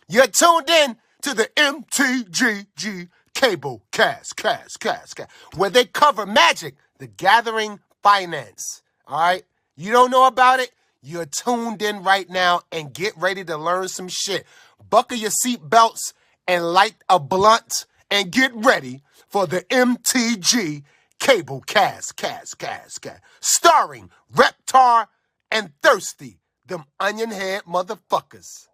You're tuned in to the MtG Cable cast, where they cover Magic, the Gathering Finance. All right? You don't know about it? You're tuned in right now and get ready to learn some shit. Buckle your seatbelts and light a blunt and get ready for the MtG Cable cast. Starring Reptar and Thirsty, them onion head motherfuckers.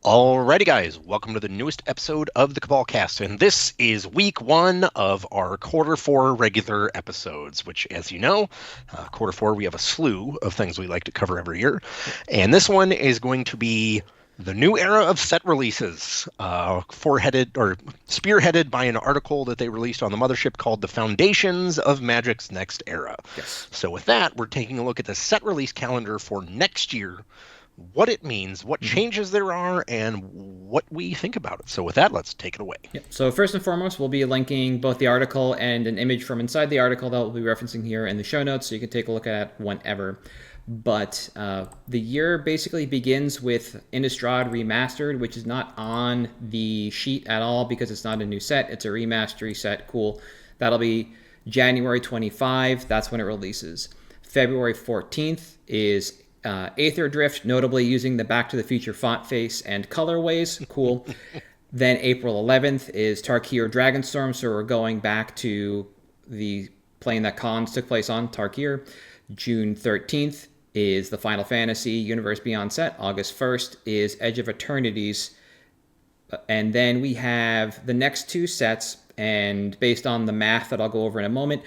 Alrighty, guys, welcome to the newest episode of the Cabal Cast, and this is week one of our quarter four regular episodes, which, as you know, quarter four, we have a slew of things we like to cover every year, and this one is going to be the new era of set releases, spearheaded by an article that they released on the mothership called The Foundations of Magic's Next Era. Yes. So with that, we're taking a look at the set release calendar for next year, what it means, what changes there are, and what we think about it. So with that, let's take it away. Yep. So first and foremost, we'll be linking both the article and an image from inside the article that we'll be referencing here in the show notes, so you can take a look at it whenever. But the year basically begins with Innistrad Remastered, which is not on the sheet at all because it's not a new set. It's a remastery set. Cool. That'll be January 25. That's when it releases. February 14th is Aether Drift, notably using the Back to the Future font face and colorways. Cool. Then April 11th is Tarkir Dragonstorm, so we're going back to the plane that cons took place on, Tarkir. June 13th is the Final Fantasy Universe Beyond set. August 1st is Edge of Eternities. And then we have the next two sets, and based on the math that I'll go over in a moment,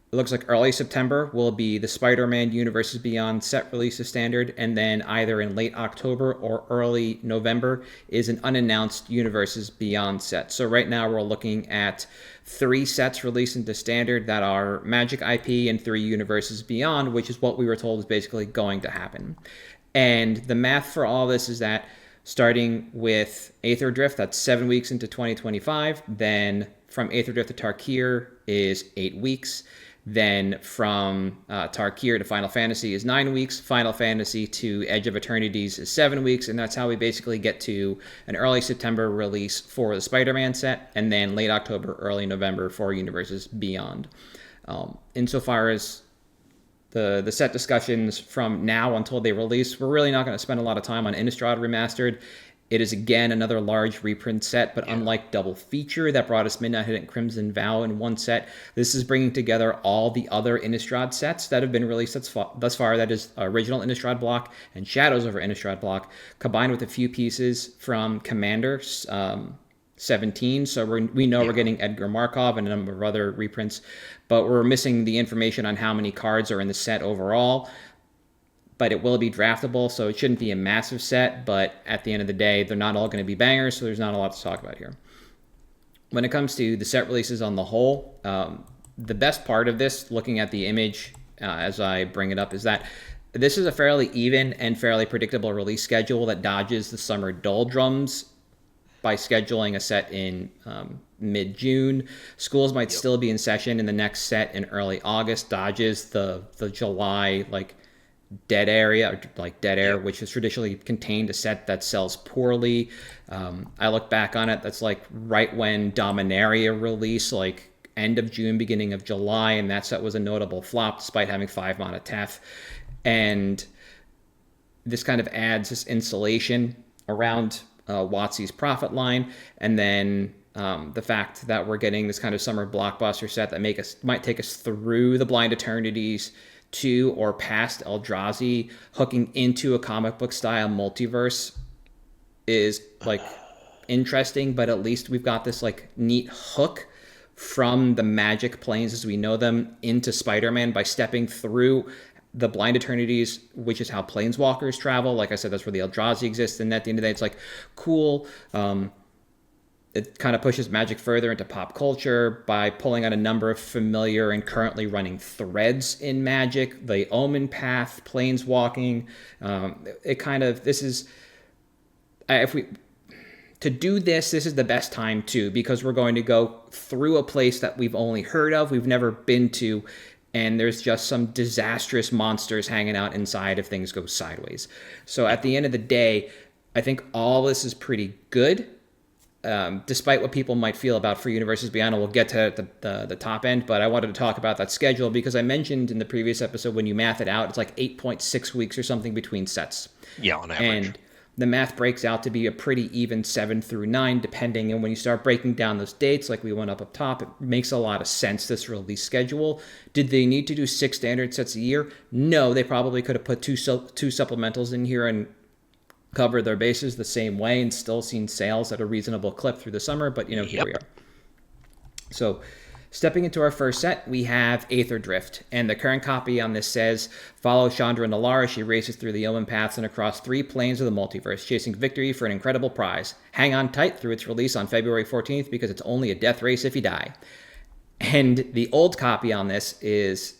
it looks like early September will be the Spider-Man Universes Beyond set release as standard, and then either in late October or early November is an unannounced Universes Beyond set. So right now we're looking at 3 sets released into standard that are Magic IP and 3 Universes Beyond, which is what we were told is basically going to happen. And the math for all this is that starting with Aether Drift, that's 7 weeks into 2025, then from Aether Drift to Tarkir is 8 weeks. Then from Tarkir to Final Fantasy is 9 weeks. Final Fantasy to Edge of Eternities is 7 weeks. And that's how we basically get to an early September release for the Spider-Man set. And then late October, early November for Universes Beyond. Insofar as the set discussions from now until they release, we're really not going to spend a lot of time on Innistrad Remastered. It is, again, another large reprint set, but unlike Double Feature that brought us Midnight Hit and Crimson Vow in one set, this is bringing together all the other Innistrad sets that have been released thus far. That is original Innistrad block and Shadows over Innistrad block, combined with a few pieces from Commander 17. So we know we're getting Edgar Markov and a number of other reprints, but we're missing the information on how many cards are in the set overall. But it will be draftable, so it shouldn't be a massive set, but at the end of the day, they're not all going to be bangers, so there's not a lot to talk about here. When it comes to the set releases on the whole, the best part of this, looking at the image as I bring it up, is that this is a fairly even and fairly predictable release schedule that dodges the summer doldrums by scheduling a set in mid-June. Schools might still be in session in the next set in early August, dodges the July, dead area, like dead air, which has traditionally contained a set that sells poorly. I look back on it, that's right when Dominaria released, end of June, beginning of July, and that set was a notable flop despite having 5 mana Tef. And this kind of adds this insulation around WotC's profit line, and then the fact that we're getting this kind of summer blockbuster set that might take us through the Blind Eternities to or past Eldrazi, hooking into a comic book style multiverse is interesting, but at least we've got this neat hook from the Magic planes as we know them into Spider-Man by stepping through the Blind Eternities, which is how Planeswalkers travel. Like I said, that's where the Eldrazi exists, and at the end of the day, it's cool. It kind of pushes Magic further into pop culture by pulling out a number of familiar and currently running threads in Magic. The Omen Path, Planeswalking. To do this is the best time too, because we're going to go through a place that we've only heard of, we've never been to, and there's just some disastrous monsters hanging out inside if things go sideways. So at the end of the day, I think all this is pretty good. Despite what people might feel about Free Universes Beyond, and we'll get to the top end, but I wanted to talk about that schedule because I mentioned in the previous episode when you math it out, it's like 8.6 weeks or something between sets. Yeah, on average. And the math breaks out to be a pretty even 7 through 9, depending. And when you start breaking down those dates, like we went up top, it makes a lot of sense, this release schedule. Did they need to do 6 standard sets a year? No, they probably could have put two supplementals in here and cover their bases the same way and still seen sales at a reasonable clip through the summer, but here we are. So stepping into our first set, we have Aether Drift, and the current copy on this says, follow Chandra Nalaar as she races through the Omen paths and across 3 planes of the multiverse, chasing victory for an incredible prize. Hang on tight through its release on February 14th because it's only a death race if you die. And the old copy on this is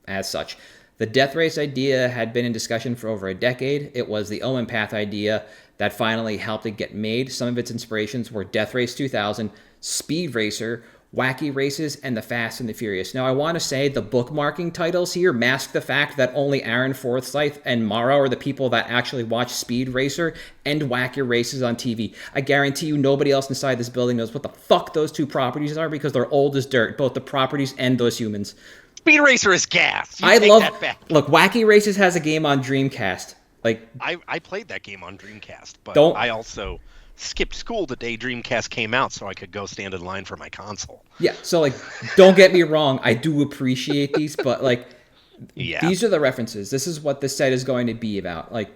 as such. The death race idea had been in discussion for over a decade. It was the Omen Path idea that finally helped it get made. Some of its inspirations were Death Race 2000, Speed Racer, Wacky Races, and The Fast and the Furious. Now, I want to say the bookmarking titles here mask the fact that only Aaron Forsyth and Mara are the people that actually watch Speed Racer and Wacky Races on TV. I guarantee you nobody else inside this building knows what the fuck those 2 properties are because they're old as dirt, both the properties and those humans. Speed Racer is gas. Look, Wacky Races has a game on Dreamcast. Like I played that game on Dreamcast, but don't, I also skipped school the day Dreamcast came out so I could go stand in line for my console. Yeah, so like, don't get me wrong, I do appreciate these, but like, these are the references. This is what this set is going to be about. Like,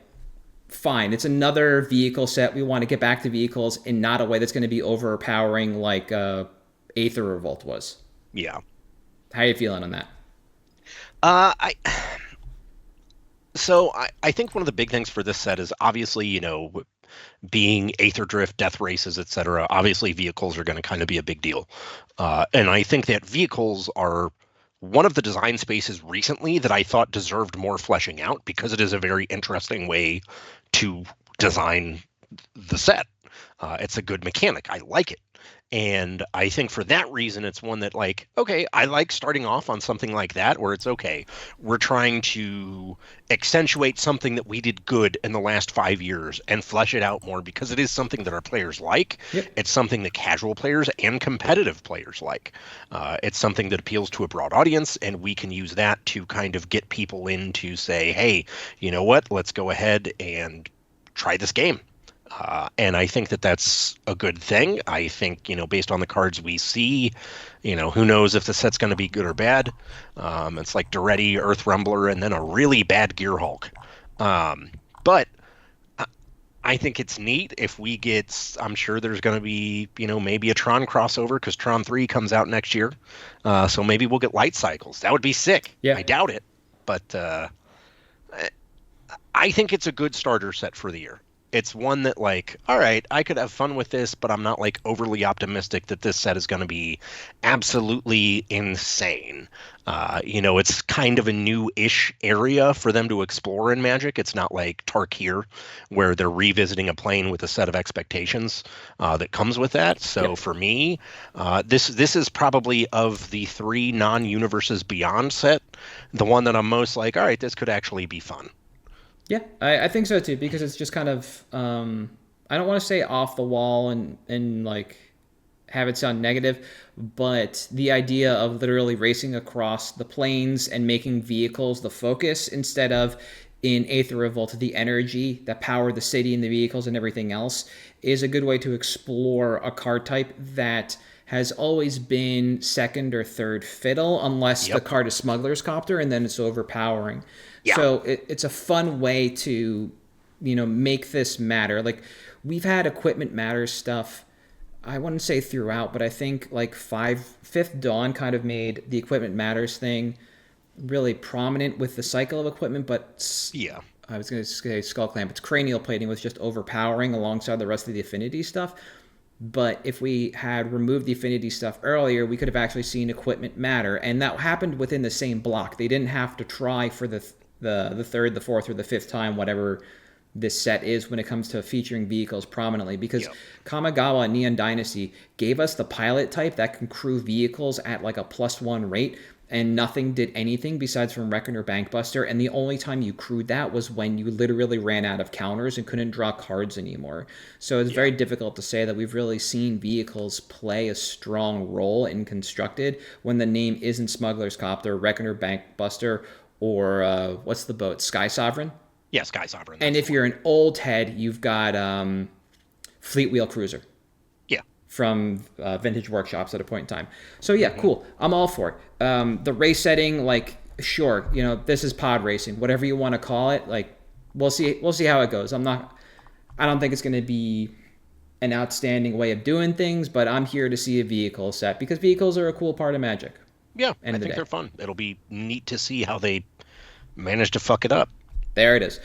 fine, it's another vehicle set. We want to get back to vehicles in not a way that's going to be overpowering like Aether Revolt was. Yeah. How are you feeling on that? I think one of the big things for this set is obviously, being Aether Drift, Death Races, etc. Obviously, vehicles are going to kind of be a big deal. And I think that vehicles are one of the design spaces recently that I thought deserved more fleshing out because it is a very interesting way to design the set. It's a good mechanic. I like it. And I think for that reason, it's one that I like starting off on something like that where it's okay. We're trying to accentuate something that we did good in the last 5 years and flesh it out more because it is something that our players like. Yep. It's something that casual players and competitive players like. It's something that appeals to a broad audience, and we can use that to kind of get people in to say, hey, you know what? Let's go ahead and try this game. And I think that that's a good thing. I think, based on the cards we see, who knows if the set's going to be good or bad. It's like Duretti, Earth Rumbler, and then a really bad Gear Hulk. But I think it's neat if we get, I'm sure there's going to be, maybe a Tron crossover because Tron 3 comes out next year. So maybe we'll get Light Cycles. That would be sick. Yeah. I doubt it. But I think it's a good starter set for the year. It's one that all right, I could have fun with this, but I'm not overly optimistic that this set is going to be absolutely insane. It's kind of a new-ish area for them to explore in Magic. It's not like Tarkir, where they're revisiting a plane with a set of expectations that comes with that. So for me, this is probably of the 3 non-Universes Beyond set, the one that I'm most all right, this could actually be fun. Yeah, I think so too, because it's just kind of, I don't want to say off the wall and have it sound negative, but the idea of literally racing across the plains and making vehicles the focus instead of in Aether Revolt, the energy that powered the city and the vehicles and everything else is a good way to explore a card type that has always been second or third fiddle unless the card is Smuggler's Copter and then it's overpowering. Yeah. So it's a fun way to, make this matter. We've had Equipment Matters stuff, I wouldn't say throughout, but I think Fifth Dawn kind of made the Equipment Matters thing really prominent with the cycle of equipment, but yeah. I was going to say Skull Clamp. It's Cranial Plating was just overpowering alongside the rest of the Affinity stuff. But if we had removed the Affinity stuff earlier, we could have actually seen Equipment Matter. And that happened within the same block. They didn't have to try for the third, the fourth, or the fifth time, whatever this set is when it comes to featuring vehicles prominently. Because Kamigawa and Neon Dynasty gave us the pilot type that can crew vehicles at a +1 rate. and nothing did anything besides from Reckoner Bankbuster, and the only time you crewed that was when you literally ran out of counters and couldn't draw cards anymore. So it's very difficult to say that we've really seen vehicles play a strong role in Constructed when the name isn't Smuggler's Copter, Reckoner Bankbuster, or what's the boat? Sky Sovereign? Yeah, Sky Sovereign. And if you're an old head, you've got Fleet Wheel Cruiser from Vintage Workshops at a point in time. So yeah, cool. I'm all for it. The race setting, like, sure, this is pod racing, whatever you want to call it. Like, we'll see how it goes. I don't think it's going to be an outstanding way of doing things, but I'm here to see a vehicle set because vehicles are a cool part of Magic. Yeah, I think they're fun. It'll be neat to see how they manage to fuck it up. There it is.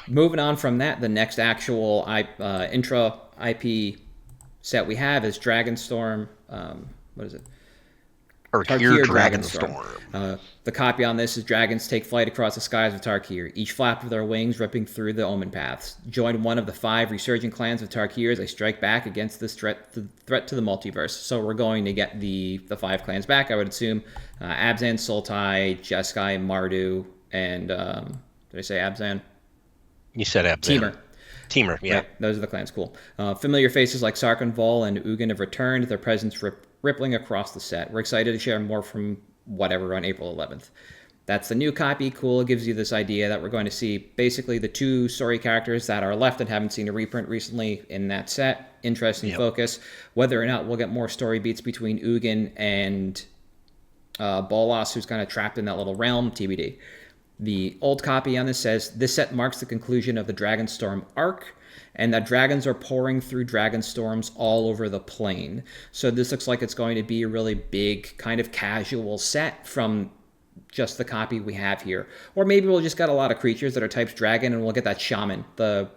Moving on from that, the next actual intra IP set we have is Dragonstorm. What is it? Tarkir Dragonstorm. The copy on this is dragons take flight across the skies of Tarkir, each flap of their wings ripping through the omen paths. Join one of the 5 resurgent clans of Tarkir as they strike back against this threat to the multiverse. So we're going to get the 5 clans back, I would assume. Abzan, Sultai, Jeskai, Mardu, and did I say Abzan? You said Abzan. Temur, yeah. Right, those are the clans, cool. Familiar faces like Sarkhan Vol and Ugin have returned, their presence rippling across the set. We're excited to share more from whatever on April 11th. That's the new copy. Cool. It gives you this idea that we're going to see basically the 2 story characters that are left and haven't seen a reprint recently in that set. Interesting focus. Whether or not we'll get more story beats between Ugin and Bolas, who's kind of trapped in that little realm, TBD. The old copy on this says, this set marks the conclusion of the Dragonstorm arc, and that dragons are pouring through Dragonstorms all over the plane. So this looks like it's going to be a really big, kind of casual set from just the copy we have here. Or maybe we'll just get a lot of creatures that are types dragon, and we'll get that shaman, the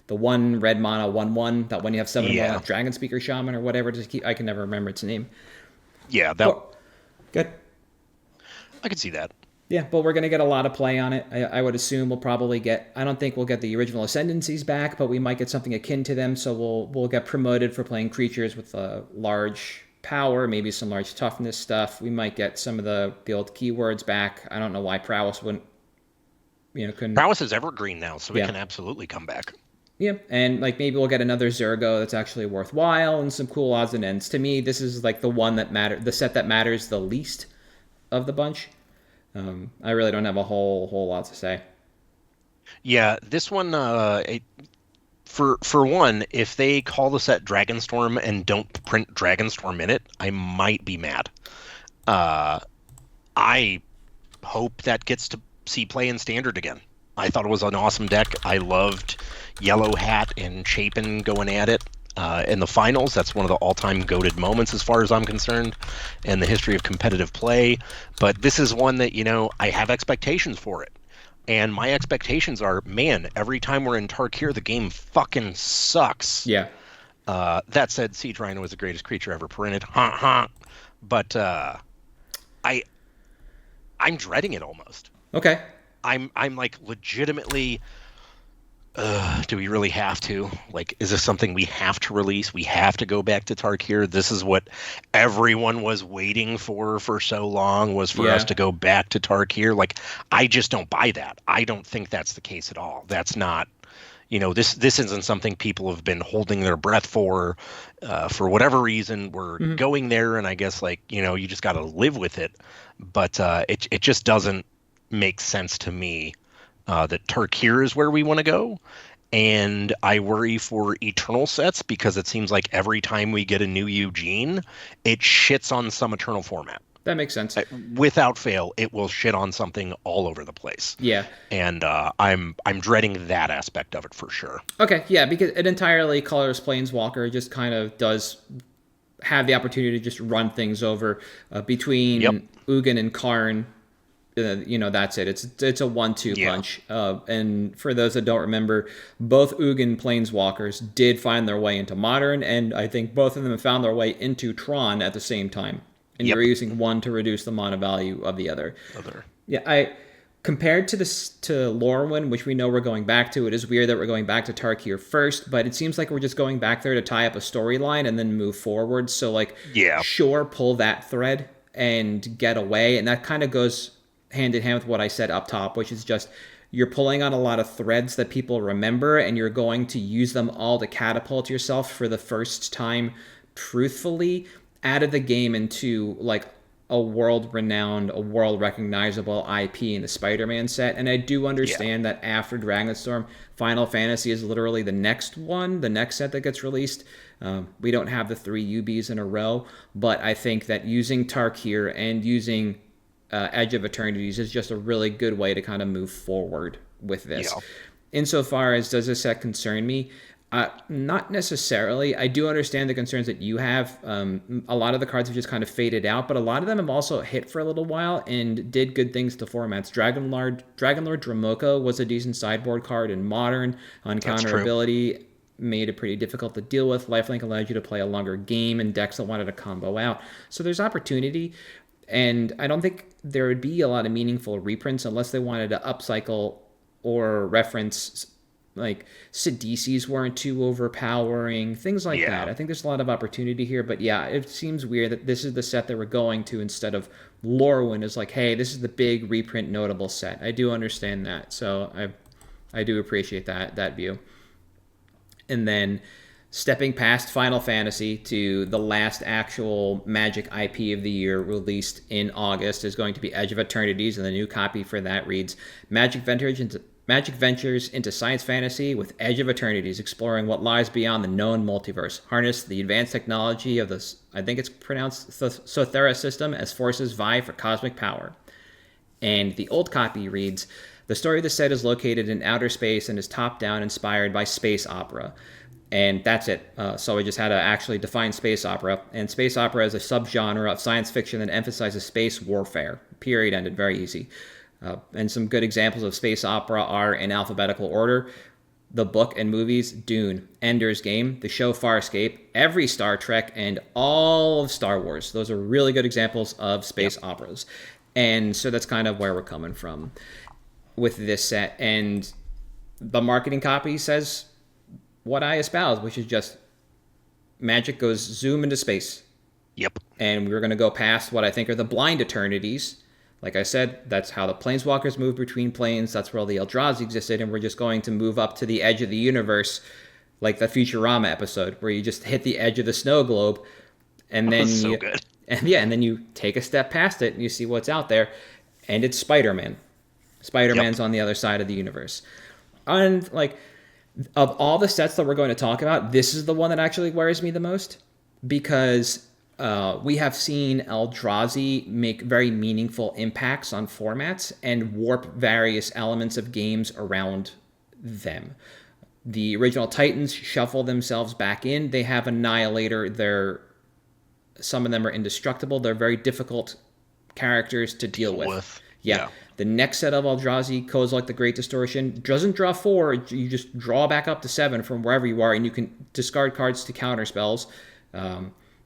1 red mana 1/1, that when you have 7 Dragon Speaker Shaman or whatever, I can never remember its name. Yeah, good. I can see that. Yeah, but we're going to get a lot of play on it. I would assume we'll probably I don't think we'll get the original Ascendancies back, but we might get something akin to them. So we'll get promoted for playing creatures with a large power, maybe some large toughness stuff. We might get some of the old keywords back. I don't know why Prowess wouldn't, couldn't. Prowess is evergreen now, so it can absolutely come back. Yeah, and like maybe we'll get another Zergo that's actually worthwhile and some cool odds and ends. To me, this is like the set that matters the least of the bunch. I really don't have a whole lot to say. Yeah, this one, for one, if they call the set Dragonstorm and don't print Dragonstorm in it, I might be mad. I hope that gets to see play in Standard again. I thought it was an awesome deck. I loved Yellow Hat and Chapin going at it. In the finals. That's one of the all-time goated moments as far as I'm concerned in the history of competitive play. But this is one that, I have expectations for it. And my expectations are, man, every time we're in Tarkir, the game fucking sucks. Yeah. That said, Siege Rhino was the greatest creature ever printed. But I'm dreading it almost. Okay. I'm like legitimately... do we really have to? Like, is this something we have to release? We have to go back to Tarkir? This is what everyone was waiting for so long, was for us to go back to Tarkir? Like, I just don't buy that. I don't think that's the case at all. That's not, this isn't something people have been holding their breath for whatever reason. We're going there, and I guess, you just got to live with it. But it just doesn't make sense to me. That Tarkir is where we want to go, and I worry for Eternal sets because it seems like every time we get a new Eugene, it shits on some Eternal format. That makes sense. Without fail, it will shit on something all over the place. Yeah, and I'm dreading that aspect of it for sure. Okay, yeah, because an entirely colorless Planeswalker just kind of does have the opportunity to just run things over between Ugin and Karn. That's it. It's a 1-2 punch. And for those that don't remember, both Ugin Planeswalkers did find their way into Modern, and I think both of them found their way into Tron at the same time. And you're using one to reduce the mana value of the other. Yeah, compared to Lorwyn, which we know we're going back to, it is weird that we're going back to Tarkir first, but it seems like we're just going back there to tie up a storyline and then move forward. So, sure, pull that thread. and get away. And that kind of goes hand in hand with what I said up top, which is just you're pulling on a lot of threads that people remember, and you're going to use them all to catapult yourself for the first time, truthfully, out of the game into like a world renowned, a world recognizable IP in the Spider-Man set. And I do understand that after Dragonstorm, Final Fantasy is literally the next one, the next set that gets released. We don't have the 3 UBs in a row, but I think that using Tarkir and using Edge of Eternities is just a really good way to kind of move forward with this. Yeah. Insofar as does this set concern me? Not necessarily. I do understand the concerns that you have. A lot of the cards have just kind of faded out, but a lot of them have also hit for a little while and did good things to formats. Dragonlord Dramoka was a decent sideboard card in Modern. On counterability, made it pretty difficult to deal with. Lifelink allowed you to play a longer game in decks that wanted to combo out. So there's opportunity, and I don't think there would be a lot of meaningful reprints unless they wanted to upcycle or reference, like Sidisi's weren't too overpowering, things like that. I think there's a lot of opportunity here, but yeah, it seems weird that this is the set that we're going to instead of Lorwyn is like, hey, this is the big reprint notable set. I do understand that, so I do appreciate that view. And then stepping past Final Fantasy to the last actual Magic IP of the year, released in August, is going to be Edge of Eternities, and the new copy for that reads Magic ventures into science fantasy with Edge of Eternities, exploring what lies beyond the known multiverse. Harness the advanced technology of the, I think it's pronounced Sothera system, as forces vie for cosmic power. And the old copy reads, the story of the set is located in outer space and is top-down, inspired by space opera. And that's it. So we just had to actually define space opera. And space opera is a subgenre of science fiction that emphasizes space warfare. Period. Ended. Very easy. And some good examples of space opera are in alphabetical order: the book and movies Dune, Ender's Game, the show Farscape, every Star Trek, and all of Star Wars. Those are really good examples of space operas. And so that's kind of where we're coming from with this set. And the marketing copy says what I espouse, which is just Magic goes zoom into space. Yep. And we're going to go past what I think are the blind eternities. Like I said, that's how the planeswalkers move between planes. That's where all the Eldrazi existed. And we're just going to move up to the edge of the universe, like the Futurama episode, where you just hit the edge of the snow globe. And then so good. And then you take a step past it and you see what's out there. And it's Spider-Man. Spider-Man's on the other side of the universe. And like, of all the sets that we're going to talk about, this is the one that actually worries me the most, because we have seen Eldrazi make very meaningful impacts on formats and warp various elements of games around them. The original Titans shuffle themselves back in. They have Annihilator. Some of them are indestructible. They're very difficult characters to deal with. Yeah. The next set of Eldrazi, Kozilek the Great Distortion, doesn't draw 4. You just draw back up to 7 from wherever you are, and you can discard cards to counter spells.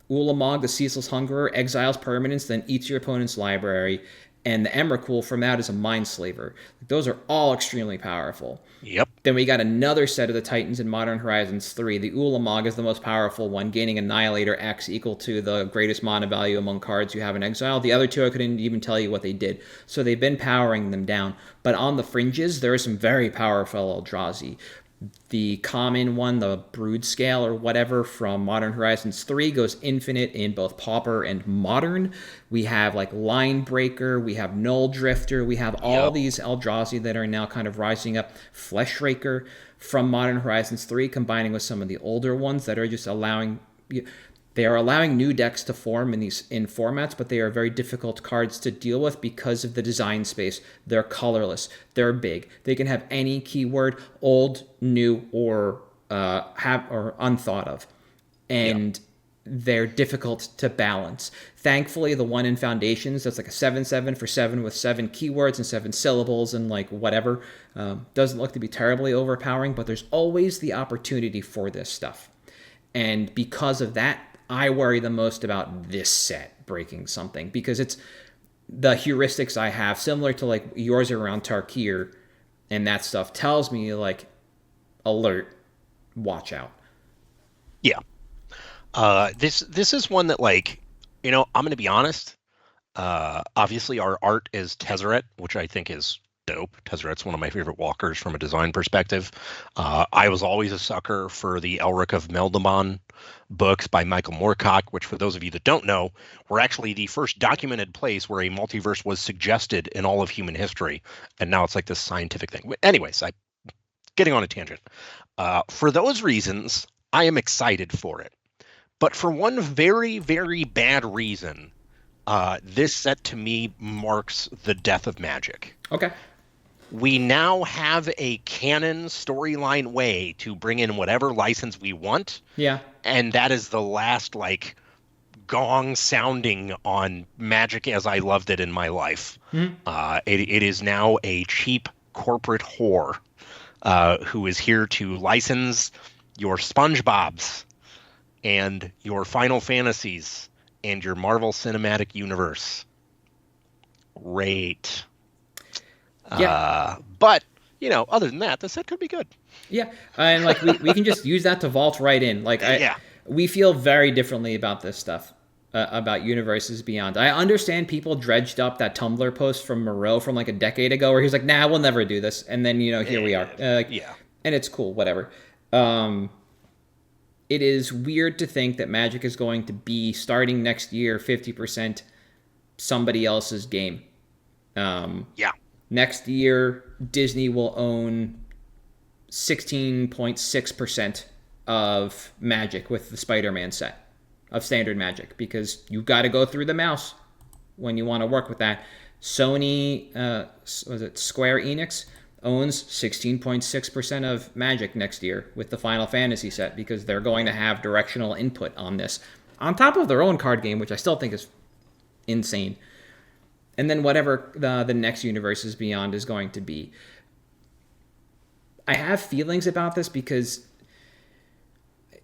Ulamog, the Ceaseless Hungerer, exiles permanents, then eats your opponent's library. And the Emrakul from that is a Mindslaver. Those are all extremely powerful. Yep. Then we got another set of the Titans in Modern Horizons 3. The Ulamog is the most powerful one, gaining Annihilator X equal to the greatest mana value among cards you have in exile. The other two, I couldn't even tell you what they did. So they've been powering them down. But on the fringes, there are some very powerful Eldrazi. The common one, the Brood Scale or whatever from Modern Horizons 3, goes infinite in both Pauper and Modern. We have like Line Breaker, we have Null Drifter, we have all these Eldrazi that are now kind of rising up. Fleshraker from Modern Horizons 3, combining with some of the older ones that are just allowing... They are allowing new decks to form in formats, but they are very difficult cards to deal with because of the design space. They're colorless. They're big. They can have any keyword, old, new, or unthought of, and they're difficult to balance. Thankfully, the one in Foundations that's like a 7/7 for 7 with 7 keywords and 7 syllables and like whatever doesn't look to be terribly overpowering, but there's always the opportunity for this stuff, and because of that, I worry the most about this set breaking something, because it's the heuristics I have, similar to like yours around Tarkir and that stuff, tells me like, alert, watch out. Yeah. This is one that, like, I'm going to be honest. Obviously, our art is Tezzeret, which I think is dope. Tezzeret's one of my favorite walkers from a design perspective. I was always a sucker for the Elric of Meldeman books by Michael Moorcock, which, for those of you that don't know, were actually the first documented place where a multiverse was suggested in all of human history. And now it's like this scientific thing. Anyways, I'm getting on a tangent. For those reasons, I am excited for it. But for one very, very bad reason, this set to me marks the death of Magic. Okay. We now have a canon storyline way to bring in whatever license we want. Yeah. And that is the last, gong sounding on Magic as I loved it in my life. Mm-hmm. It is now a cheap corporate whore who is here to license your SpongeBobs and your Final Fantasies and your Marvel Cinematic Universe. Great. Yeah. But, other than that, the set could be good. Yeah. And we can just use that to vault right in. We feel very differently about this stuff, about Universes Beyond. I understand people dredged up that Tumblr post from Moreau from a decade ago where he's like, nah, we'll never do this. And then, here we are. Yeah. And it's cool, whatever. It is weird to think that Magic is going to be, starting next year, 50% somebody else's game. Yeah. Next year, Disney will own 16.6% of Magic with the Spider-Man set of standard Magic, because you've got to go through the mouse when you want to work with that. Sony, Square Enix, owns 16.6% of Magic next year with the Final Fantasy set, because they're going to have directional input on this, on top of their own card game, which I still think is insane. And then whatever the next Universes Beyond is going to be. I have feelings about this because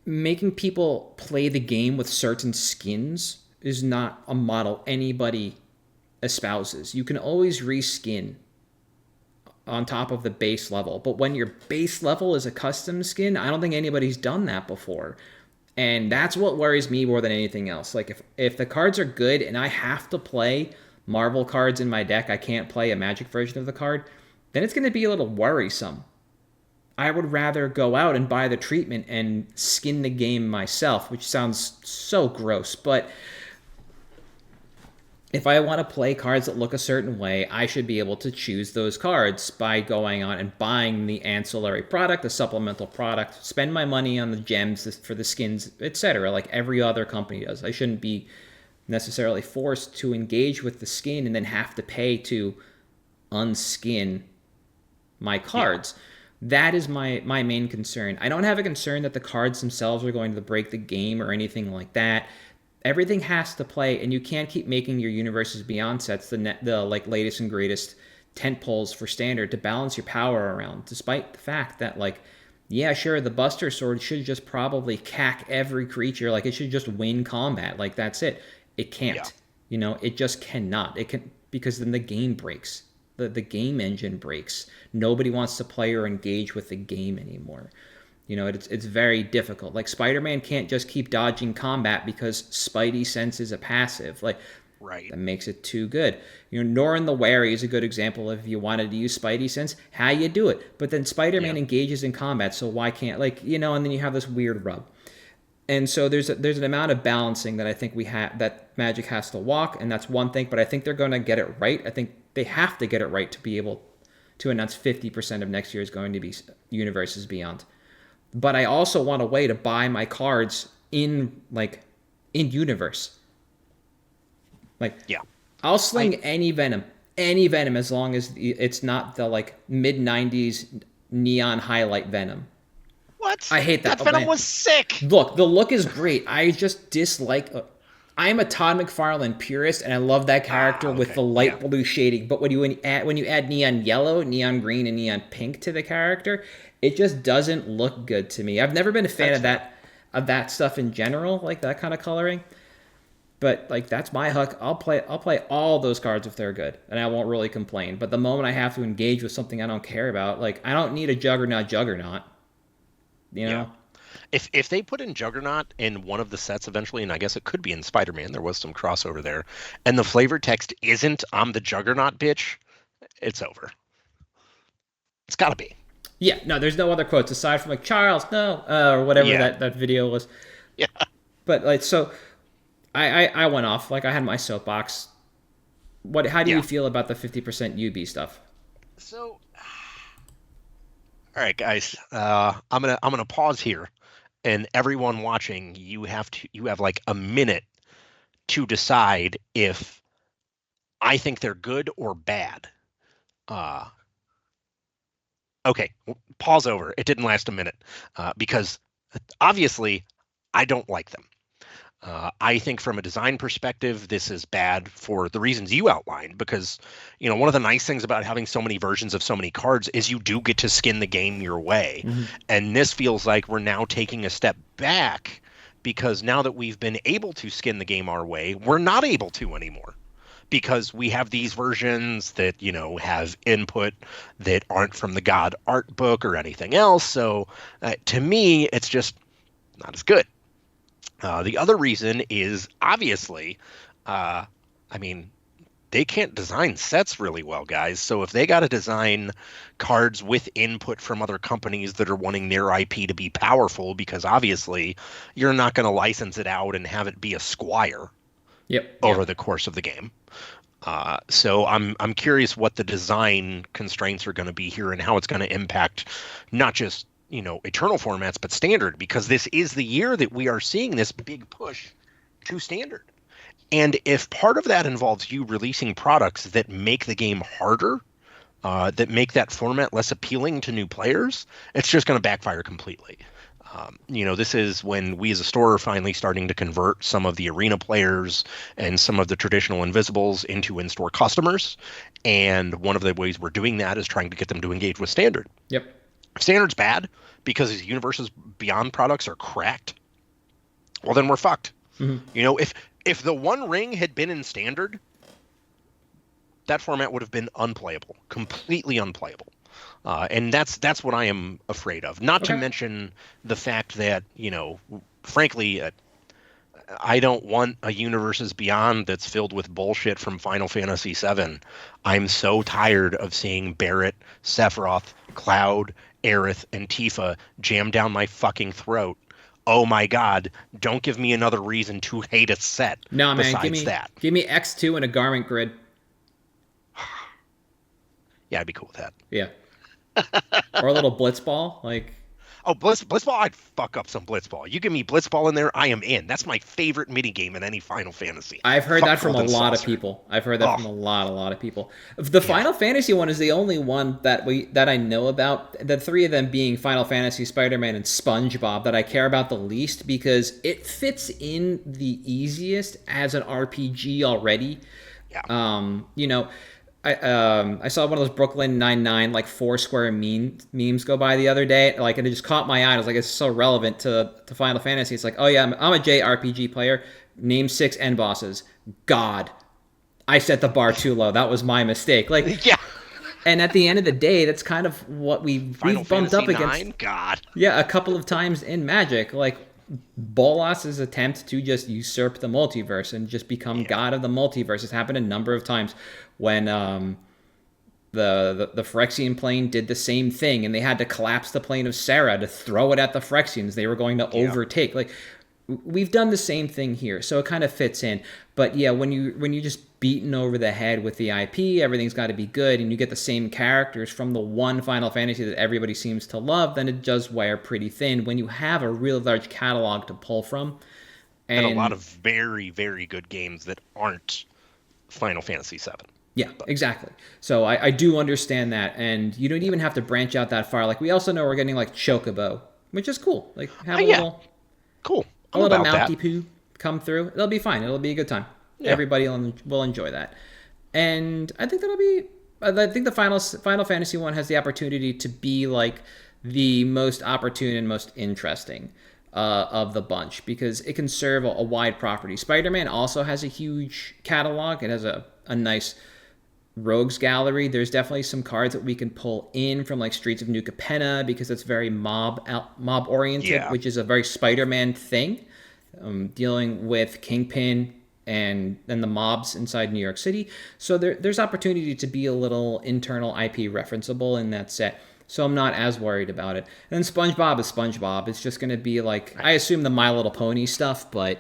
making people play the game with certain skins is not a model anybody espouses. You can always reskin on top of the base level, but when your base level is a custom skin, I don't think anybody's done that before. And that's what worries me more than anything else. If the cards are good and I have to play Marvel cards in my deck, I can't play a Magic version of the card, then it's going to be a little worrisome. I would rather go out and buy the treatment and skin the game myself, which sounds so gross, but if I want to play cards that look a certain way, I should be able to choose those cards by going on and buying the ancillary product, the supplemental product, spend my money on the gems for the skins, etc., like every other company does. I shouldn't be necessarily forced to engage with the skin and then have to pay to unskin my cards. Yeah. That is my main concern. I don't have a concern that the cards themselves are going to break the game or anything like that. Everything has to play, and you can't keep making your Universes Beyond sets the latest and greatest tent poles for standard to balance your power around, despite the fact that yeah, sure, the Buster Sword should just probably cack every creature, it should just win combat, that's it. It can't. Yeah. It just cannot. It can, because then the game breaks. The game engine breaks. Nobody wants to play or engage with the game anymore. It's very difficult. Spider-Man can't just keep dodging combat because Spidey senses a passive. Right. That makes it too good. Norin the Wary is a good example of, if you wanted to use Spidey sense, how you do it. But then Spider-Man engages in combat, so why can't, and then you have this weird rub. And so there's an amount of balancing that I think that Magic has to walk, and that's one thing, but I think they're going to get it right. I think they have to get it right to be able to announce 50% of next year is going to be Universes Beyond. But I also want a way to buy my cards in universe. I'll sling any Venom, as long as it's not the mid-90s neon highlight Venom. What? I hate that. That Venom was sick. Look, the look is great. I just dislike. I'm a Todd McFarlane purist, and I love that character with the light blue shading. But when you add neon yellow, neon green, and neon pink to the character, it just doesn't look good to me. I've never been a fan of that stuff in general, that kind of coloring. But that's my hook. I'll play all those cards if they're good, and I won't really complain. But the moment I have to engage with something I don't care about, I don't need a Juggernaut. You know? If they put in Juggernaut in one of the sets eventually, and I guess it could be in Spider-Man, there was some crossover there, and the flavor text isn't "I'm the Juggernaut, bitch," it's over. It's got to be. Yeah, no, there's no other quotes aside from like Charles, no, or whatever Yeah. that video was. Yeah. But like, so I went off like I had my soapbox. How do you Yeah. feel about the 50% UB stuff? So, all right, guys, I'm gonna pause here, and everyone watching, you have like a minute to decide if I think they're good or bad. Uh, okay, pause over. It didn't last a minute because obviously I don't like them. I think from a design perspective, this is bad for the reasons you outlined, because, one of the nice things about having so many versions of so many cards is you do get to skin the game your way. Mm-hmm. And this feels like we're now taking a step back, because now that we've been able to skin the game our way, we're not able to anymore. Because we have these versions that, have input that aren't from the God art book or anything else. So to me, it's just not as good. The other reason is obviously, they can't design sets really well, guys. So if they got to design cards with input from other companies that are wanting their IP to be powerful, because obviously you're not going to license it out and have it be a Squire over the course of the game. So I'm curious what the design constraints are going to be here and how it's going to impact not just eternal formats, but standard, because this is the year that we are seeing this big push to standard. And if part of that involves you releasing products that make the game harder, that make that format less appealing to new players, it's just going to backfire completely. This is when we as a store are finally starting to convert some of the arena players and some of the traditional invisibles into in-store customers. And one of the ways we're doing that is trying to get them to engage with standard. Yep. If standard's bad because these Universes Beyond products are cracked, well, then we're fucked. Mm-hmm. If the One Ring had been in standard, that format would have been unplayable, completely unplayable. And that's what I am afraid of. Not to mention the fact that, frankly, I don't want a Universes Beyond that's filled with bullshit from Final Fantasy VII. I'm so tired of seeing Barrett, Sephiroth, Cloud, Aerith, and Tifa jam down my fucking throat. Oh my god, don't give me another reason to hate a set. No, man, that. Give me X2 and a garment grid. Yeah, I'd be cool with that. Yeah. Or a little blitzball, like. Oh, blitzball! I'd fuck up some blitzball. You give me blitzball in there, I am in. That's my favorite mini game in any Final Fantasy. I've heard that from a lot of people. I've heard that from a lot of people. The Final Fantasy one is the only one that I know about. The three of them being Final Fantasy, Spider-Man, and SpongeBob that I care about the least, because it fits in the easiest as an RPG already. Yeah. I saw one of those Brooklyn Nine-Nine like Foursquare memes go by the other day, like, and it just caught my eye. I was like, it's so relevant to Final Fantasy. It's like, oh yeah, I'm a JRPG player. Name 6 end bosses. God, I set the bar too low. That was my mistake. Like, yeah. And at the end of the day, that's kind of what we've bumped up against. God. Yeah, a couple of times in Magic, like Bolas's attempt to just usurp the multiverse and just become god of the multiverse has happened a number of times. When the Phyrexian plane did the same thing, and they had to collapse the plane of Sarah to throw it at the Phyrexians they were going to overtake. Like, we've done the same thing here, so it kind of fits in. But yeah, when you're just beaten over the head with the IP, everything's got to be good, and you get the same characters from the one Final Fantasy that everybody seems to love, then it does wear pretty thin when you have a real large catalog to pull from. And a lot of very, very good games that aren't Final Fantasy VII. Yeah, exactly. So I do understand that, and you don't even have to branch out that far. Like, we also know we're getting like Chocobo, which is cool. Like, have a little cool. A little Mounty Poo come through. It'll be fine. It'll be a good time. Yeah. Everybody will enjoy that, and I think that'll be. I think the Final Fantasy one has the opportunity to be like the most opportune and most interesting of the bunch, because it can serve a wide property. Spider-Man also has a huge catalog. It has a nice Rogues Gallery, there's definitely some cards that we can pull in from like Streets of New Capenna because it's very mob oriented, Yeah. which is a very Spider-Man thing, dealing with Kingpin and then the mobs inside New York City. So there's opportunity to be a little internal IP referenceable in that set. So I'm not as worried about it. And then SpongeBob is SpongeBob. It's just going to be like, I assume the My Little Pony stuff, but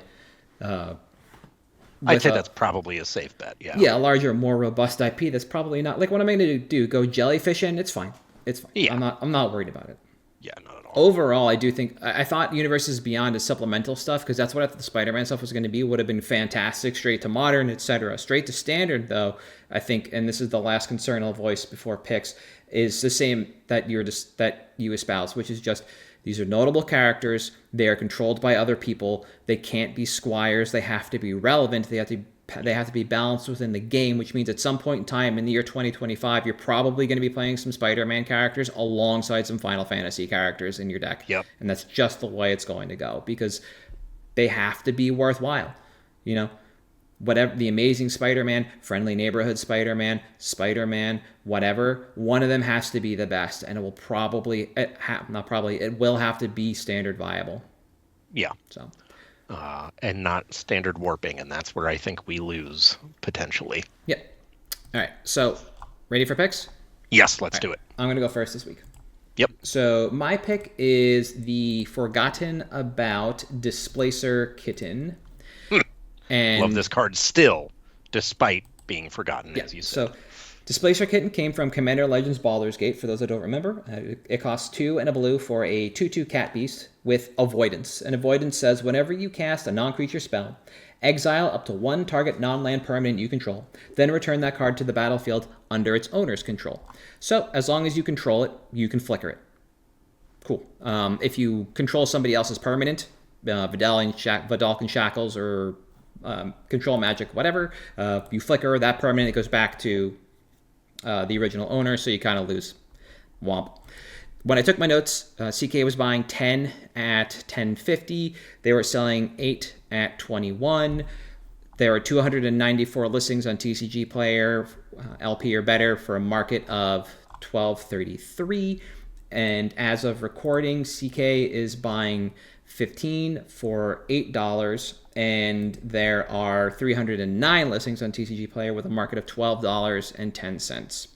I'd say that's probably a safe bet. Yeah. yeah, a larger, more robust IP. That's probably not like what I'm going to do. Go jellyfishing? It's fine. It's fine. Yeah. I'm not worried about it. Yeah, not at all. Overall, I do think I thought Universes Beyond is supplemental stuff because that's what I thought the Spider-Man stuff was going to be. Would have been fantastic, straight to modern, etc. Straight to standard, though, I think, and this is the last concern I'll voice before picks, is the same that you espouse, which is just these are notable characters. They are controlled by other people. They can't be squires. They have to be relevant. They have to be balanced within the game, which means at some point in time in the year 2025, you're probably going to be playing some Spider-Man characters alongside some Final Fantasy characters in your deck. Yep. And that's just the way it's going to go because they have to be worthwhile. You know, whatever the Amazing Spider-Man, Friendly Neighborhood Spider-Man, Spider-Man, whatever, one of them has to be the best, and it will it will have to be standard viable. Yeah. So. And not standard warping, and that's where I think we lose potentially. Yeah. All right. So, ready for picks? Yes, let's do it. I'm going to go first this week. Yep. So, my pick is the Forgotten About Displacer Kitten. And love this card still, despite being forgotten, as you said. So, Displacer Kitten came from Commander Legends Baldur's Gate, for those that don't remember. It costs 2 and a blue for a 2/2 cat beast with Avoidance. And Avoidance says, whenever you cast a non-creature spell, exile up to one target non-land permanent you control, then return that card to the battlefield under its owner's control. So, as long as you control it, you can flicker it. Cool. If you control somebody else's permanent, Vidalcan Shackles, or Control Magic, whatever, you flicker that permanent, it goes back to the original owner, so you kind of lose. Womp. When I took my notes, CK was buying 10 at $10.50. They were selling 8 at $21. There are 294 listings on TCG Player, LP or better, for a market of $12.33. And as of recording, CK is buying 15 for $8. And there are 309 listings on TCG Player with a market of $12.10.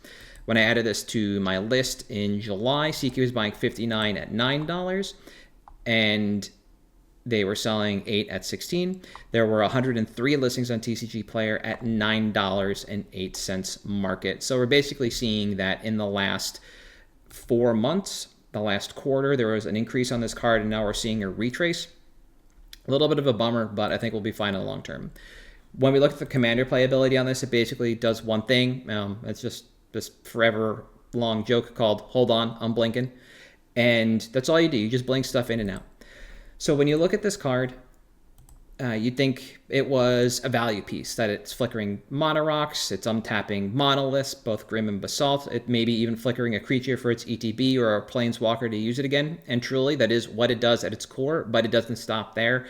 When I added this to my list in July, CQ was buying 59 at $9, and they were selling 8 at $16. There were 103 listings on TCG Player at $9.08 market. So we're basically seeing that in the last 4 months, the last quarter, there was an increase on this card, and now we're seeing a retrace. A little bit of a bummer, but I think we'll be fine in the long term. When we look at the commander playability on this, it basically does one thing. It's just this forever long joke called "Hold on, I'm blinking," and that's all you do. You just blink stuff in and out. So when you look at this card, you'd think it was a value piece, that it's flickering mono rocks, it's untapping monoliths, both Grim and Basalt, it may be even flickering a creature for its ETB or a planeswalker to use it again, and truly that is what it does at its core, but it doesn't stop there.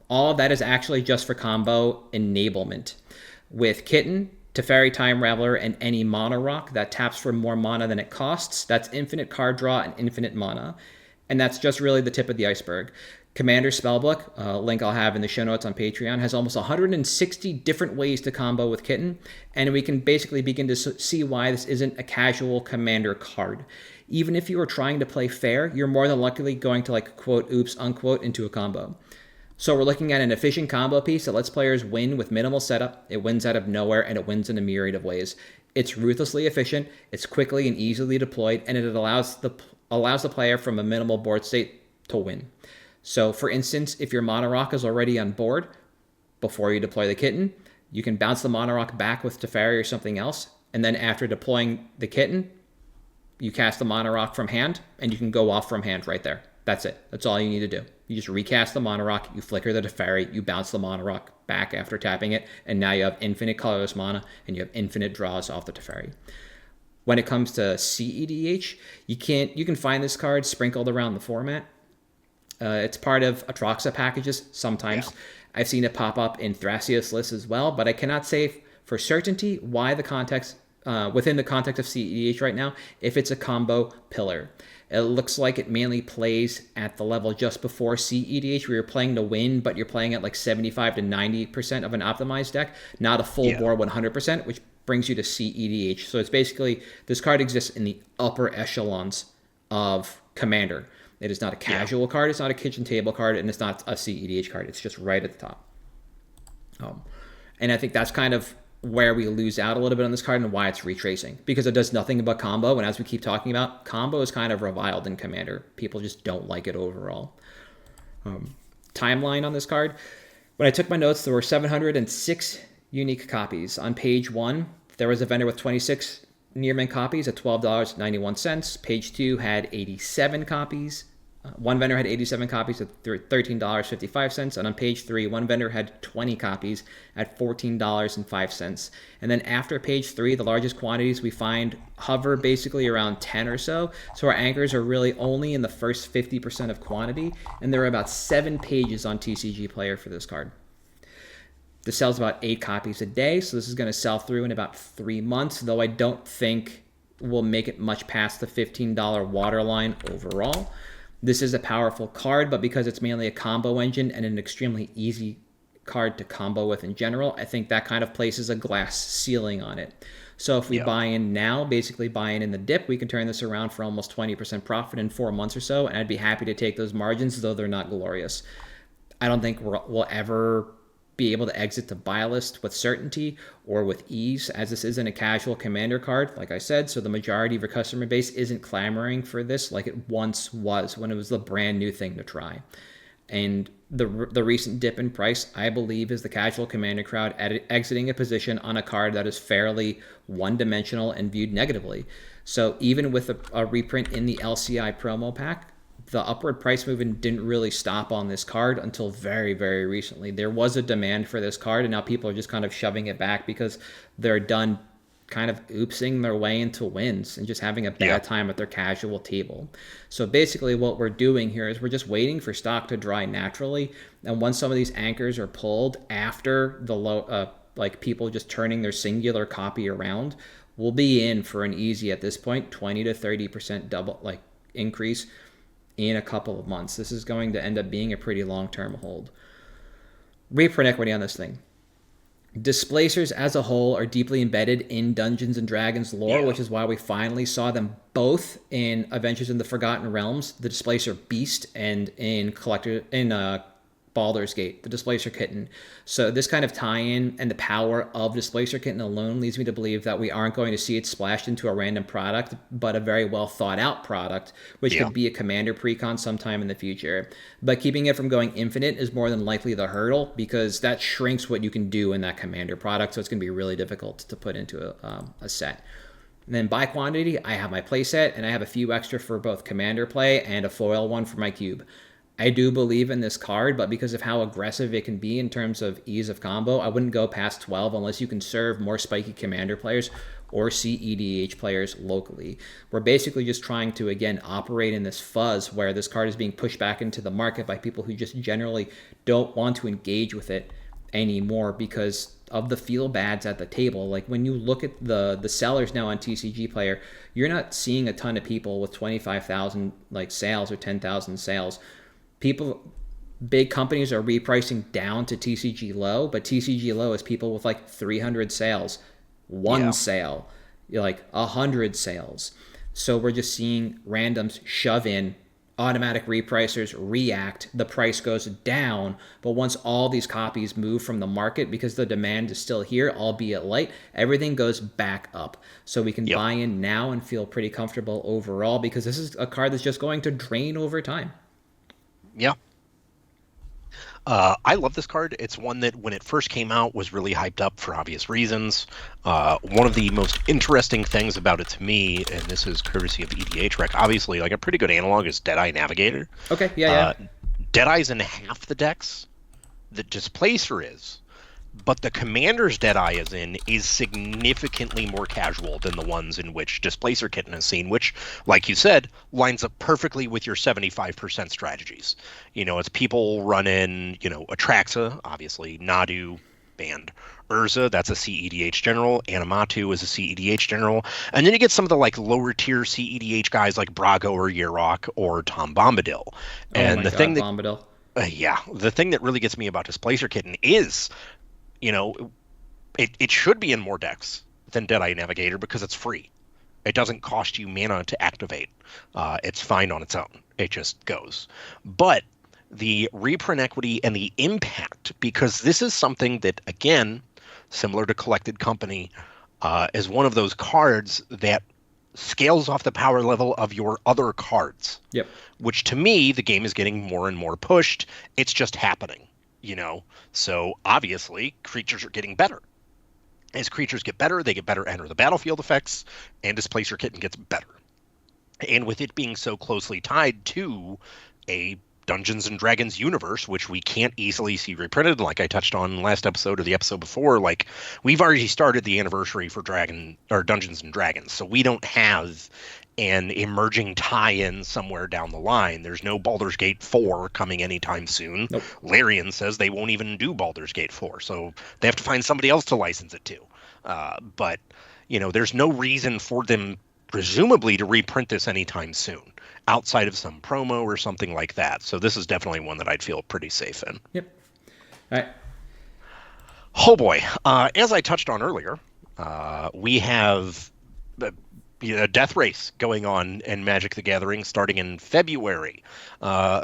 All of that is actually just for combo enablement. With Kitten, Teferi Time Raveler, and any mono rock that taps for more mana than it costs, that's infinite card draw and infinite mana. And that's just really the tip of the iceberg. Commander Spellbook, link I'll have in the show notes on Patreon, has almost 160 different ways to combo with Kitten, and we can basically begin to see why this isn't a casual Commander card. Even if you are trying to play fair, you're more than likely going to quote, oops, unquote, into a combo. So we're looking at an efficient combo piece that lets players win with minimal setup, it wins out of nowhere, and it wins in a myriad of ways. It's ruthlessly efficient, it's quickly and easily deployed, and it allows the player from a minimal board state to win. So, for instance, if your mono rock is already on board, before you deploy the Kitten, you can bounce the mono rock back with Teferi or something else, and then after deploying the Kitten, you cast the mono rock from hand, and you can go off from hand right there. That's it. That's all you need to do. You just recast the mono rock, you flicker the Teferi, you bounce the mono rock back after tapping it, and now you have infinite colorless mana, and you have infinite draws off the Teferi. When it comes to CEDH, you can find this card sprinkled around the format. It's part of Atraxa packages sometimes. Yeah. I've seen it pop up in Thrasios lists as well, but I cannot say for certainty why the context within the context of CEDH right now, if it's a combo pillar. It looks like it mainly plays at the level just before CEDH, where you're playing to win, but you're playing at like 75 to 90% of an optimized deck, not a full bore 100%, which brings you to CEDH. So it's basically, this card exists in the upper echelons of Commander. It is not a casual card, it's not a kitchen table card, and it's not a CEDH card. It's just right at the top. And I think that's kind of where we lose out a little bit on this card and why it's retracing, because it does nothing but combo. And as we keep talking about, combo is kind of reviled in Commander. People just don't like it overall. Timeline on this card. When I took my notes, there were 706 unique copies. On page 1, there was a vendor with 26 near mint copies at $12.91. Page 2 had 87 copies. One vendor had 87 copies at $13.55. And on page 3, one vendor had 20 copies at $14.05. And then after page 3, the largest quantities we find hover basically around 10 or so. So our anchors are really only in the first 50% of quantity. And there are about 7 pages on TCG Player for this card. This sells about 8 copies a day. So this is going to sell through in about 3 months, though I don't think we'll make it much past the $15 waterline overall. This is a powerful card, but because it's mainly a combo engine and an extremely easy card to combo with in general, I think that kind of places a glass ceiling on it. So if we buy in now, basically buy in the dip, we can turn this around for almost 20% profit in 4 months or so, and I'd be happy to take those margins, though they're not glorious. I don't think we'll ever be able to exit to buy list with certainty or with ease, as this isn't a casual Commander card, like I said, so the majority of your customer base isn't clamoring for this like it once was when it was the brand new thing to try. And the recent dip in price, I believe, is the casual Commander crowd exiting a position on a card that is fairly one-dimensional and viewed negatively. So even with a reprint in the LCI promo pack, the upward price movement didn't really stop on this card until very, very recently. There was a demand for this card, and now people are just kind of shoving it back because they're done kind of oopsing their way into wins and just having a bad time at their casual table. So basically what we're doing here is we're just waiting for stock to dry naturally, and once some of these anchors are pulled after the low, like people just turning their singular copy around, we'll be in for an easy, at this point, 20 to 30% double like increase in a couple of months. This is going to end up being a pretty long-term hold. Reprint equity on this thing. Displacers as a whole are deeply embedded in Dungeons & Dragons lore, which is why we finally saw them both in Adventures in the Forgotten Realms, the Displacer Beast, and in Baldur's Gate, the Displacer Kitten. So this kind of tie-in and the power of Displacer Kitten alone leads me to believe that we aren't going to see it splashed into a random product, but a very well thought out product, which could be a Commander precon sometime in the future. But keeping it from going infinite is more than likely the hurdle, because that shrinks what you can do in that Commander product, so it's going to be really difficult to put into a set. And then by quantity, I have my playset, and I have a few extra for both Commander play and a foil one for my cube. I do believe in this card, but because of how aggressive it can be in terms of ease of combo, I wouldn't go past 12 unless you can serve more spiky Commander players or CEDH players locally. We're basically just trying to, again, operate in this fuzz where this card is being pushed back into the market by people who just generally don't want to engage with it anymore because of the feel bads at the table. Like when you look at the sellers now on TCG Player, you're not seeing a ton of people with 25,000 like sales or 10,000 sales. Big companies are repricing down to TCG low, but TCG low is people with like 300 sales, one sale, like 100 sales. So we're just seeing randoms shove in, automatic repricers react, the price goes down, but once all these copies move from the market, because the demand is still here, albeit light, everything goes back up. So we can buy in now and feel pretty comfortable overall, because this is a card that's just going to drain over time. Yeah. I love this card. It's one that when it first came out was really hyped up for obvious reasons. One of the most interesting things about it to me, and this is courtesy of EDH Rec, obviously like a pretty good analog is Deadeye Navigator. Okay, yeah. Deadeye's in half the decks that Displacer is, but the Commander's Deadeye is in is significantly more casual than the ones in which Displacer Kitten is seen, which, like you said, lines up perfectly with your 75% strategies. You know, it's people running, Atraxa, obviously, Nadu, banned Urza, that's a CEDH general. Animatu is a CEDH general. And then you get some of the like lower tier CEDH guys like Brago or Yerok or Tom Bombadil. And the thing that Bombadil. the thing that really gets me about Displacer Kitten is, it should be in more decks than Deadeye Navigator because it's free. It doesn't cost you mana to activate. It's fine on its own. It just goes. But the reprint equity and the impact, because this is something that, again, similar to Collected Company, is one of those cards that scales off the power level of your other cards. Yep. Which to me, the game is getting more and more pushed. It's just happening, So obviously, creatures are getting better. As creatures get better, they get better enter the battlefield effects, and Displacer Kitten gets better. And with it being so closely tied to a Dungeons and Dragons universe, which we can't easily see reprinted, like I touched on last episode or the episode before, like we've already started the anniversary for Dungeons and Dragons, so we don't have an emerging tie-in somewhere down the line. There's no Baldur's Gate 4 coming anytime soon. Nope. Larian says they won't even do Baldur's Gate 4, so they have to find somebody else to license it to. But there's no reason for them presumably to reprint this anytime soon, outside of some promo or something like that. So this is definitely one that I'd feel pretty safe in. Yep. All right. Oh boy. As I touched on earlier, we have a death race going on in Magic the Gathering starting in February,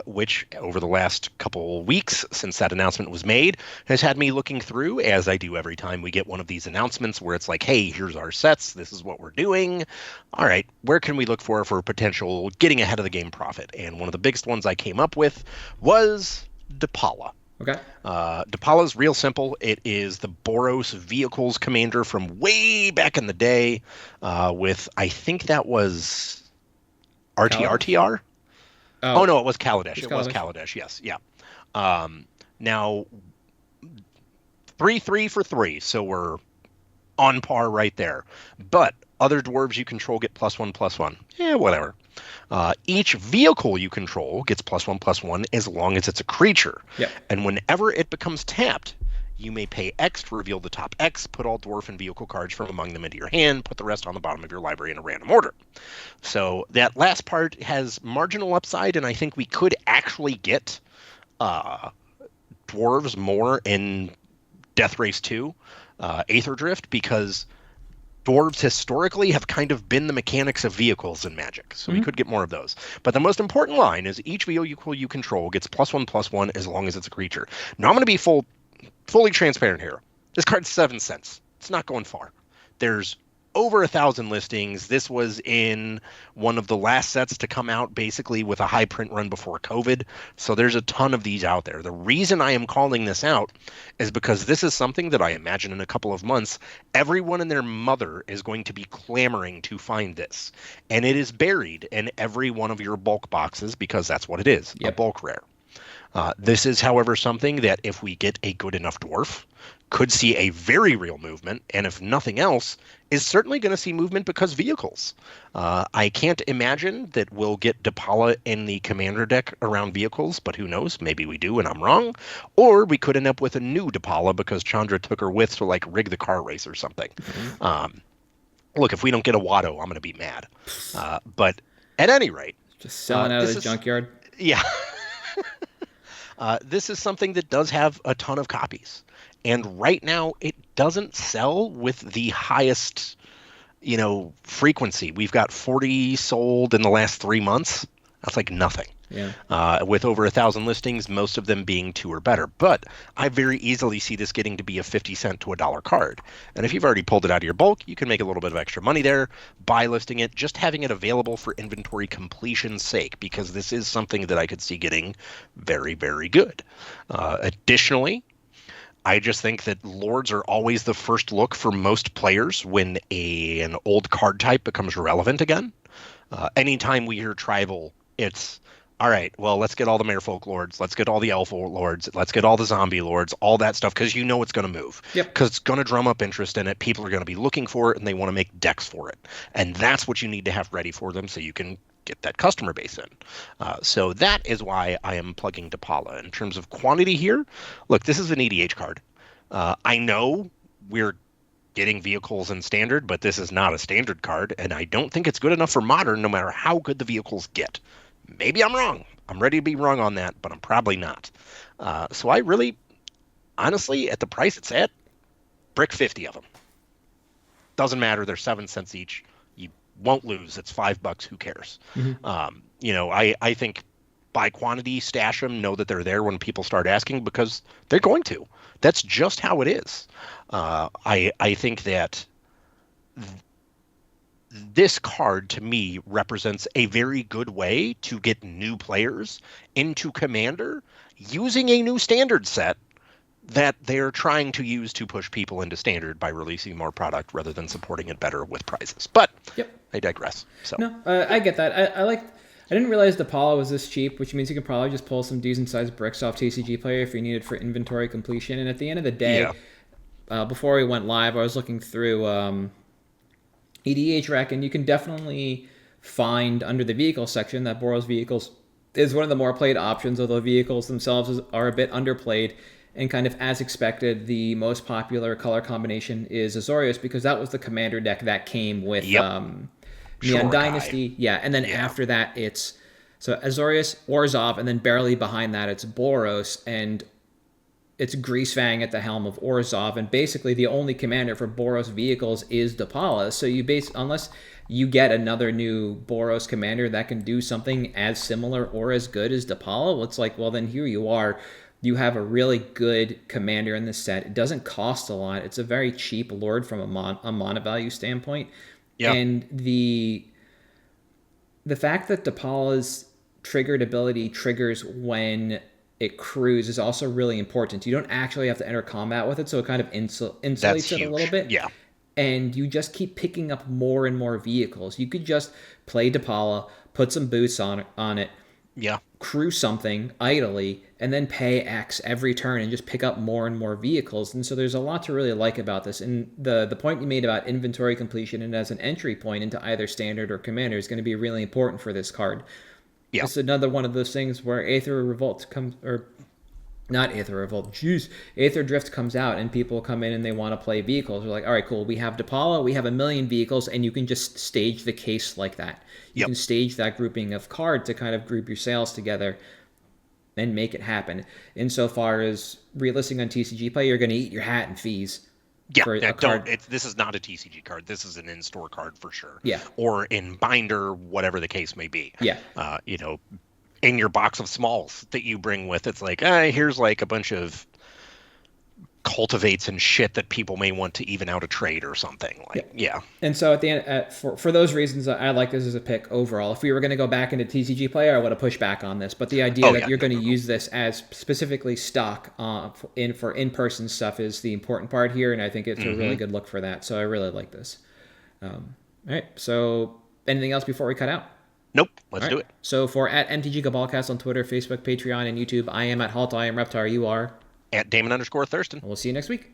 which over the last couple weeks since that announcement was made has had me looking through, as I do every time we get one of these announcements where it's like, hey, here's our sets, this is what we're doing. All right, where can we look for potential getting ahead of the game profit? And one of the biggest ones I came up with was Depala. Okay. Depala's real simple. It is the Boros Vehicles commander from way back in the day with, I think that was RTR? Oh, no, it was Kaladesh. It was Kaladesh, yes. Yeah. Now, 3/3 for 3, so we're on par right there. But other dwarves you control get +1/+1. Yeah, whatever. Each vehicle you control gets +1/+1 as long as it's a creature. Yep. And whenever it becomes tapped, you may pay X to reveal the top X, put all dwarf and vehicle cards from among them into your hand, put the rest on the bottom of your library in a random order. So that last part has marginal upside, and I think we could actually get dwarves more in Death Race 2, Aether Drift, because dwarves historically have kind of been the mechanics of vehicles in Magic, so we could get more of those. But the most important line is each vehicle you control gets +1/+1 as long as it's a creature. Now I'm going to be fully transparent here. This card's 7 cents. It's not going far. There's over 1,000 listings. This was in one of the last sets to come out basically with a high print run before COVID. So there's a ton of these out there. The reason I am calling this out is because this is something that I imagine in a couple of months, everyone and their mother is going to be clamoring to find this. And it is buried in every one of your bulk boxes because that's what it is, a bulk rare. This is, however, something that if we get a good enough dwarf, could see a very real movement, and if nothing else, is certainly going to see movement because vehicles. I can't imagine that we'll get Depala in the commander deck around vehicles, but who knows? Maybe we do, and I'm wrong. Or we could end up with a new Depala because Chandra took her with to like rig the car race or something. Look, if we don't get a Watto, I'm going to be mad. But at any rate, just selling out of the junkyard. Yeah. This is something that does have a ton of copies. And right now, it doesn't sell with the highest, frequency. We've got 40 sold in the last 3 months. That's like nothing. Yeah. With over 1,000 listings, most of them being 2 or better. But I very easily see this getting to be a 50 cent to $1 card. And if you've already pulled it out of your bulk, you can make a little bit of extra money there by listing it, just having it available for inventory completion's sake, because this is something that I could see getting very, very good. Additionally, I just think that Lords are always the first look for most players when an old card type becomes relevant again. Anytime we hear Tribal, it's, all right, well, let's get all the Merfolk Lords, let's get all the Elf Lords, let's get all the Zombie Lords, all that stuff, because you know it's going to move. Yep. Because it's going to drum up interest in it. People are going to be looking for it, and they want to make decks for it. And that's what you need to have ready for them so you can get that customer base in. So that is why I am plugging Depala. In terms of quantity here, look, this is an EDH card. I know we're getting vehicles in standard, but this is not a standard card, and I don't think it's good enough for modern, no matter how good the vehicles get. Maybe I'm wrong. I'm ready to be wrong on that, but I'm probably not. So I really, honestly, at the price it's at, brick 50 of them. Doesn't matter. They're 7 cents each. You won't lose. It's $5. Who cares? I think by quantity, stash them. Know that they're there when people start asking, because they're going to. That's just how it is. I think that this card, to me, represents a very good way to get new players into Commander using a new standard set that they're trying to use to push people into standard by releasing more product rather than supporting it better with prizes. But I digress. So no, I get that. I didn't realize the Apollo was this cheap, which means you can probably just pull some decent sized bricks off TCG Player if you need it for inventory completion. And at the end of the day, before we went live, I was looking through EDH Rec, and you can definitely find under the vehicle section that Boros Vehicles is one of the more played options, although vehicles themselves are a bit underplayed. And kind of as expected, the most popular color combination is Azorius, because that was the commander deck that came with Neon Dynasty. Yeah, and then after that, it's so Azorius, Orzhov, and then barely behind that, it's Boros, and it's Greasefang at the helm of Orzhov, and basically the only commander for Boros vehicles is Dapala. So unless you get another new Boros commander that can do something as similar or as good as Dapala, well, it's like, well, then here you are. You have a really good commander in this set. It doesn't cost a lot. It's a very cheap lord from a mana value standpoint. Yep. And the fact that Dapala's triggered ability triggers when it crews is also really important. You don't actually have to enter combat with it, so it kind of insulates it a little bit. Yeah. And you just keep picking up more and more vehicles. You could just play Dapala, put some boots on it, crew something idly, and then pay X every turn and just pick up more and more vehicles. And so there's a lot to really like about this. And the point you made about inventory completion and as an entry point into either standard or commander is going to be really important for this card. Yeah. It's another one of those things where Aether Revolt comes, or not Aether Revolt, Aether Drift comes out and people come in and they want to play vehicles. They're like, all right, cool, we have Dapala, we have 1 million vehicles, and you can just stage the case like that. You can stage that grouping of cards to kind of group your sales together and make it happen. Insofar as relisting on TCG Play, you're going to eat your hat and fees. This is not a TCG card. This is an in-store card for sure. Yeah. Or in binder, whatever the case may be. Yeah. In your box of smalls that you bring with, it's like, here's like a bunch of cultivates and shit that people may want to even out a trade or something. And so at the end, for those reasons, I like this as a pick overall. If we were going to go back into TCG Player, I would have pushed back on this. But the idea that you're going to use this as specifically stock for in-person stuff is the important part here, and I think it's a really good look for that. So I really like this. All right. So anything else before we cut out? Nope. Let's do it. So for at MtG Cabalcast on Twitter, Facebook, Patreon, and YouTube, I am at Halt. I am Reptar. You are at Damon_Thurston. We'll see you next week.